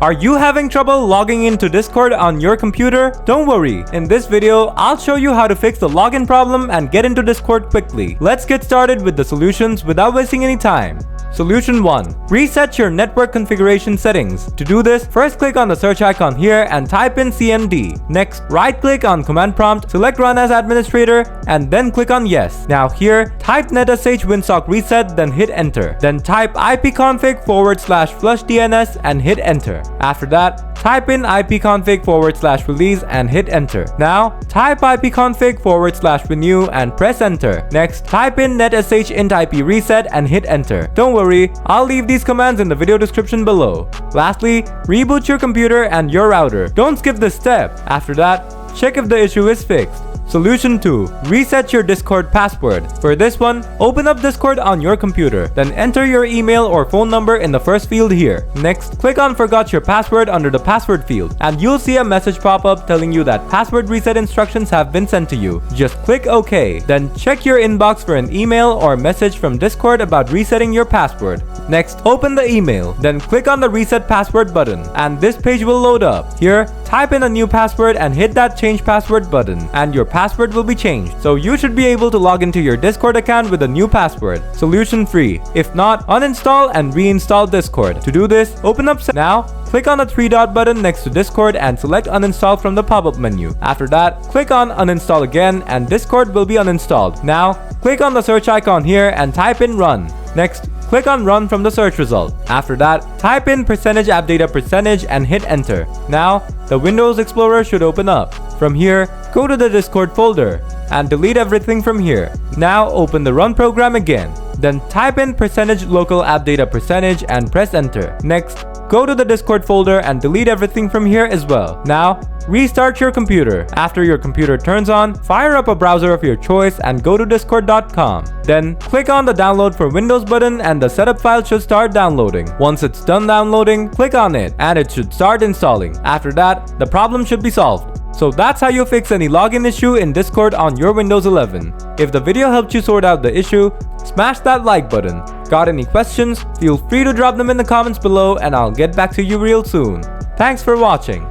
Are you having trouble logging into Discord on your computer? Don't worry, in this video, I'll show you how to fix the login problem and get into Discord quickly. Let's get started with the solutions without wasting any time. Solution 1. Reset your network configuration settings. To do this, first click on the search icon here and type in CMD. Next, right-click on command prompt, select Run as Administrator, and then click on Yes. Now here, type netsh winsock reset, then hit Enter. Then type ipconfig/flushdns and hit Enter. After that, type in ipconfig/release and hit Enter. Now, type ipconfig/renew and press Enter. Next, type in netsh int ip reset and hit Enter. Don't worry, I'll leave these commands in the video description below. Lastly, reboot your computer and your router. Don't skip this step. After that, check if the issue is fixed. Solution 2. Reset your Discord password. For this one, open up Discord on your computer. Then enter your email or phone number in the first field here. Next, click on Forgot your password under the password field, and you'll see a message pop up telling you that password reset instructions have been sent to you. Just click OK. Then check your inbox for an email or message from Discord about resetting your password. Next, open the email. Then click on the Reset Password button, and this page will load up. Here, type in a new password and hit that Change Password button, and your password will be changed. So you should be able to log into your Discord account with a new password. Solution 3. If not, uninstall and reinstall Discord. To do this, open up now. Click on the 3-dot button next to Discord and select Uninstall from the pop-up menu. After that, click on Uninstall again and Discord will be uninstalled. Now, click on the search icon here and type in Run. Next, click on Run from the search result. After that, type in %appdata% and hit Enter. Now, the Windows Explorer should open up. From here, go to the Discord folder and delete everything from here. Now, open the Run program again. Then type in %localappdata% and press Enter. Next, go to the Discord folder and delete everything from here as well. Now, restart your computer. After your computer turns on, fire up a browser of your choice and go to discord.com. Then, click on the Download for Windows button and the setup file should start downloading. Once it's done downloading, click on it and it should start installing. After that, the problem should be solved. So that's how you fix any login issue in Discord on your Windows 11. If the video helped you sort out the issue, smash that like button. Got any questions? Feel free to drop them in the comments below and I'll get back to you real soon. Thanks for watching.